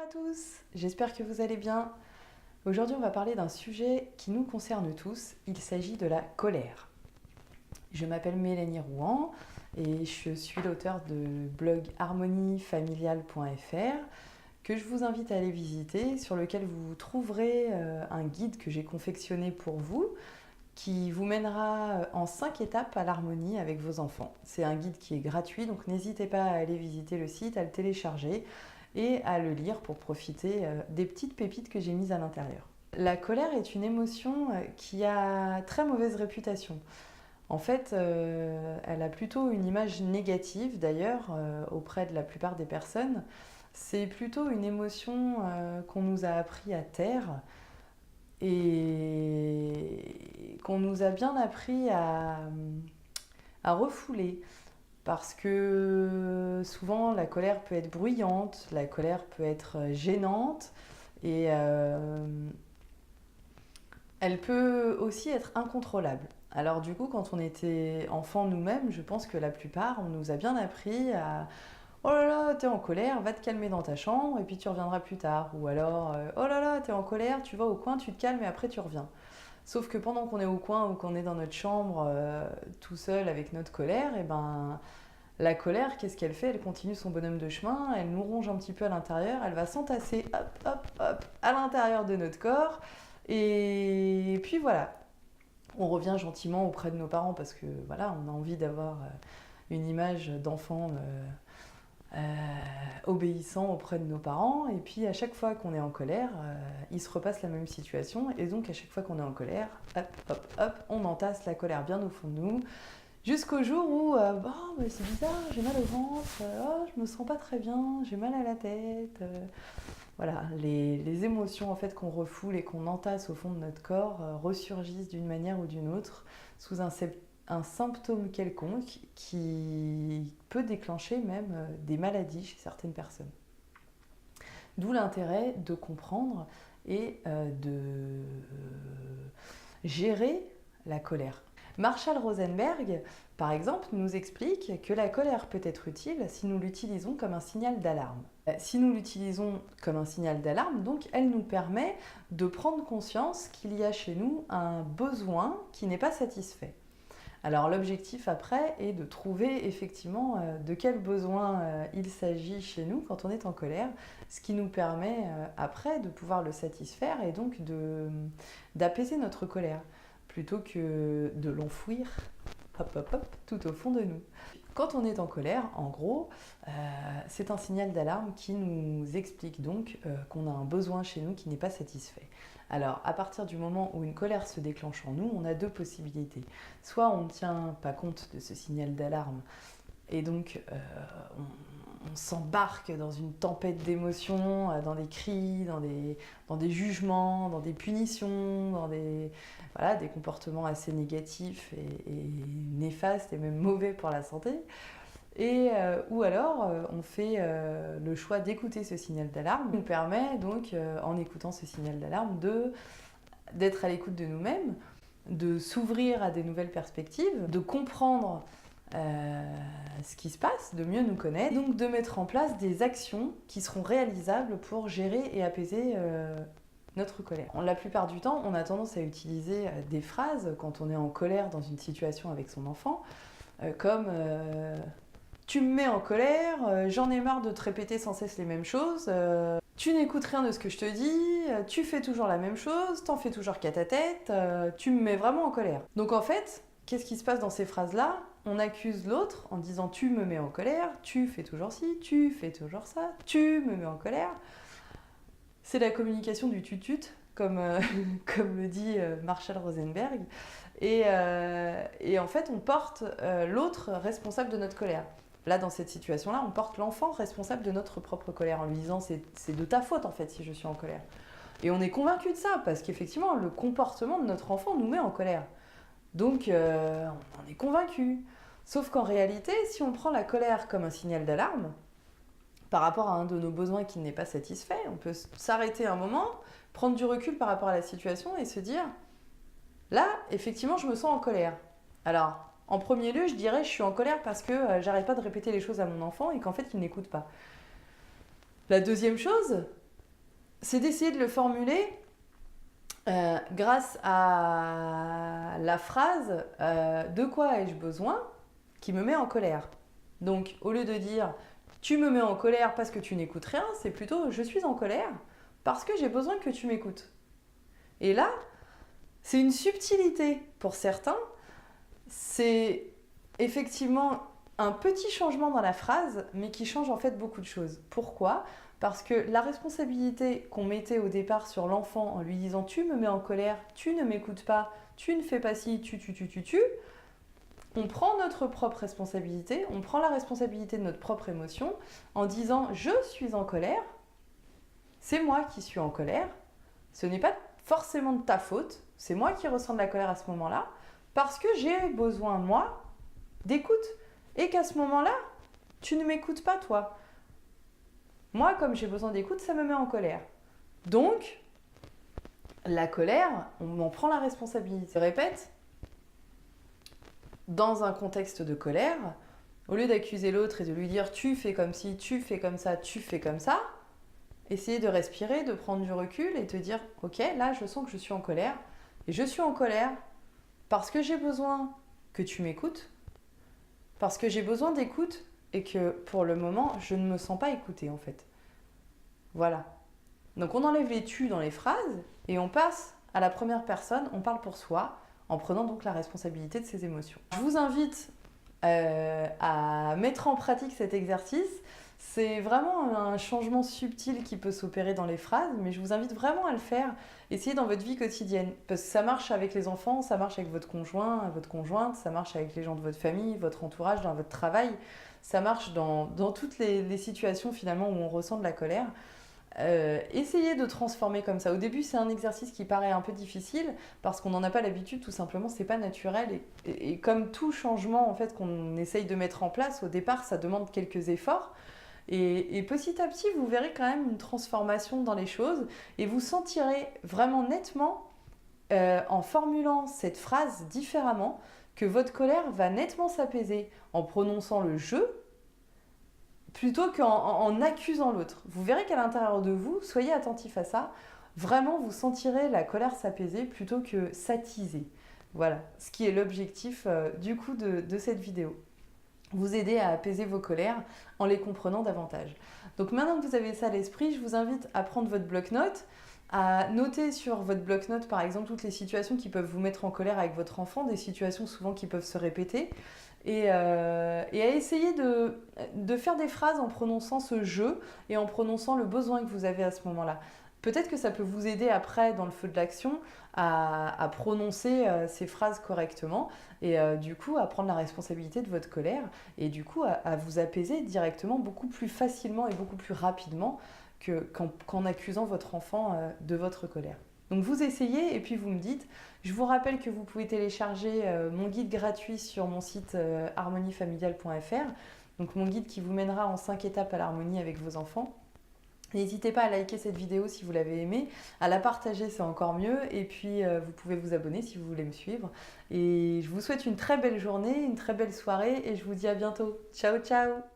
Bonjour à tous, j'espère que vous allez bien. Aujourd'hui, on va parler d'un sujet qui nous concerne tous. Il s'agit de la colère. Je m'appelle Mélanie Rouen et je suis l'auteure de blog harmoniefamiliale.fr que je vous invite à aller visiter, sur lequel vous trouverez un guide que j'ai confectionné pour vous qui vous mènera en 5 étapes à l'harmonie avec vos enfants. C'est un guide qui est gratuit, donc n'hésitez pas à aller visiter le site, à le télécharger et à le lire pour profiter des petites pépites que j'ai mises à l'intérieur. La colère est une émotion qui a très mauvaise réputation. En fait, elle a plutôt une image négative d'ailleurs auprès de la plupart des personnes. C'est plutôt une émotion qu'on nous a appris à taire et qu'on nous a bien appris à refouler. Parce que souvent la colère peut être bruyante, la colère peut être gênante et elle peut aussi être incontrôlable. Alors du coup, quand on était enfant nous-mêmes, je pense que la plupart, on nous a bien appris à oh là là, t'es en colère, va te calmer dans ta chambre et puis tu reviendras plus tard. Ou alors oh là là, t'es en colère, tu vas au coin, tu te calmes et après tu reviens. Sauf que pendant qu'on est au coin ou qu'on est dans notre chambre tout seul avec notre colère, et ben la colère, qu'est-ce qu'elle fait? Elle continue son bonhomme de chemin, elle nous ronge un petit peu à l'intérieur, elle va s'entasser hop, hop, hop, à l'intérieur de notre corps. Et puis voilà, on revient gentiment auprès de nos parents parce que voilà, on a envie d'avoir une image d'enfant obéissant auprès de nos parents. Et puis à chaque fois qu'on est en colère, il se repasse la même situation. Et donc à chaque fois qu'on est en colère, hop, hop, hop, on entasse la colère bien au fond de nous. Jusqu'au jour où c'est bizarre, j'ai mal au ventre, je me sens pas très bien, j'ai mal à la tête. Voilà, les émotions en fait qu'on refoule et qu'on entasse au fond de notre corps ressurgissent d'une manière ou d'une autre sous un symptôme quelconque qui peut déclencher même des maladies chez certaines personnes. D'où l'intérêt de comprendre et de gérer la colère. Marshall Rosenberg, par exemple, nous explique que la colère peut être utile si nous l'utilisons comme un signal d'alarme. Si nous l'utilisons comme un signal d'alarme, donc elle nous permet de prendre conscience qu'il y a chez nous un besoin qui n'est pas satisfait. Alors l'objectif après est de trouver effectivement de quel besoin il s'agit chez nous quand on est en colère, ce qui nous permet après de pouvoir le satisfaire et donc d'apaiser notre colère, plutôt que de l'enfouir hop, hop, hop, tout au fond de nous. Quand on est en colère, en gros, c'est un signal d'alarme qui nous explique donc qu'on a un besoin chez nous qui n'est pas satisfait. Alors, à partir du moment où une colère se déclenche en nous, on a deux possibilités. Soit on ne tient pas compte de ce signal d'alarme et donc on s'embarque dans une tempête d'émotions, dans des cris, dans des jugements, dans des punitions, dans des comportements assez négatifs et néfastes et même mauvais pour la santé. Ou alors on fait le choix d'écouter ce signal d'alarme, qui nous permet donc en écoutant ce signal d'alarme d'être à l'écoute de nous-mêmes, de s'ouvrir à des nouvelles perspectives, de comprendre ce qui se passe, de mieux nous connaître, donc de mettre en place des actions qui seront réalisables pour gérer et apaiser notre colère. La plupart du temps, on a tendance à utiliser des phrases quand on est en colère dans une situation avec son enfant, comme tu me mets en colère, j'en ai marre de te répéter sans cesse les mêmes choses, tu n'écoutes rien de ce que je te dis, tu fais toujours la même chose, t'en fais toujours qu'à ta tête, tu me mets vraiment en colère. Donc en fait, qu'est-ce qui se passe dans ces phrases-là? On accuse l'autre en disant tu me mets en colère, tu fais toujours ci, tu fais toujours ça, tu me mets en colère. C'est la communication du tutut, comme le dit Marshall Rosenberg. Et en fait, on porte l'autre responsable de notre colère. Là, dans cette situation-là, on porte l'enfant responsable de notre propre colère en lui disant c'est de ta faute en fait si je suis en colère. Et on est convaincu de ça parce qu'effectivement, le comportement de notre enfant nous met en colère. Donc, on en est convaincu. Sauf qu'en réalité, si on prend la colère comme un signal d'alarme, par rapport à un de nos besoins qui n'est pas satisfait, on peut s'arrêter un moment, prendre du recul par rapport à la situation et se dire là, effectivement, je me sens en colère. Alors, en premier lieu, je dirais je suis en colère parce que j'arrête pas de répéter les choses à mon enfant et qu'en fait, il n'écoute pas. La deuxième chose, c'est d'essayer de le formuler grâce à la phrase de quoi ai-je besoin qui me met en colère. Donc, au lieu de dire tu me mets en colère parce que tu n'écoutes rien, c'est plutôt je suis en colère parce que j'ai besoin que tu m'écoutes. Et là, c'est une subtilité pour certains. C'est effectivement un petit changement dans la phrase, mais qui change en fait beaucoup de choses. Pourquoi ? Parce que la responsabilité qu'on mettait au départ sur l'enfant en lui disant tu me mets en colère, tu ne m'écoutes pas, tu ne fais pas ci, tu, on prend notre propre responsabilité, on prend la responsabilité de notre propre émotion en disant je suis en colère, c'est moi qui suis en colère, ce n'est pas forcément de ta faute, c'est moi qui ressens de la colère à ce moment-là, parce que j'ai besoin, moi, d'écoute. Et qu'à ce moment-là, tu ne m'écoutes pas, toi. Moi, comme j'ai besoin d'écoute, ça me met en colère. Donc, la colère, on en prend la responsabilité. Je répète, dans un contexte de colère, au lieu d'accuser l'autre et de lui dire tu fais comme ci, tu fais comme ça, tu fais comme ça, essayez de respirer, de prendre du recul et te dire ok, là je sens que je suis en colère et je suis en colère parce que j'ai besoin que tu m'écoutes, parce que j'ai besoin d'écoute et que pour le moment je ne me sens pas écoutée en fait. Voilà. Donc on enlève les tu dans les phrases et on passe à la première personne, on parle pour soi en prenant donc la responsabilité de ses émotions. Je vous invite à mettre en pratique cet exercice. C'est vraiment un changement subtil qui peut s'opérer dans les phrases, mais je vous invite vraiment à le faire. Essayez dans votre vie quotidienne, parce que ça marche avec les enfants, ça marche avec votre conjoint, votre conjointe, ça marche avec les gens de votre famille, votre entourage, dans votre travail. Ça marche dans toutes les situations finalement où on ressent de la colère. Essayez de transformer comme ça. Au début, c'est un exercice qui paraît un peu difficile parce qu'on n'en a pas l'habitude, tout simplement, c'est pas naturel. Et comme tout changement en fait qu'on essaye de mettre en place, au départ, ça demande quelques efforts. Et petit à petit, vous verrez quand même une transformation dans les choses et vous sentirez vraiment nettement, en formulant cette phrase différemment, que votre colère va nettement s'apaiser en prononçant le je plutôt qu'en accusant l'autre. Vous verrez qu'à l'intérieur de vous, soyez attentif à ça, vraiment vous sentirez la colère s'apaiser plutôt que s'attiser. Voilà, ce qui est l'objectif du coup de cette vidéo. Vous aider à apaiser vos colères en les comprenant davantage. Donc maintenant que vous avez ça à l'esprit, je vous invite à prendre votre bloc-notes, à noter sur votre bloc-notes par exemple toutes les situations qui peuvent vous mettre en colère avec votre enfant, des situations souvent qui peuvent se répéter, et à essayer de faire des phrases en prononçant ce je et en prononçant le besoin que vous avez à ce moment-là. Peut-être que ça peut vous aider après, dans le feu de l'action, à prononcer ces phrases correctement et du coup à prendre la responsabilité de votre colère et du coup à vous apaiser directement beaucoup plus facilement et beaucoup plus rapidement qu'en accusant votre enfant de votre colère. Donc vous essayez et puis vous me dites. Je vous rappelle que vous pouvez télécharger mon guide gratuit sur mon site harmoniefamiliale.fr. Donc mon guide qui vous mènera en 5 étapes à l'harmonie avec vos enfants. N'hésitez pas à liker cette vidéo si vous l'avez aimée, à la partager, c'est encore mieux. Et puis vous pouvez vous abonner si vous voulez me suivre. Et je vous souhaite une très belle journée, une très belle soirée et je vous dis à bientôt. Ciao, ciao!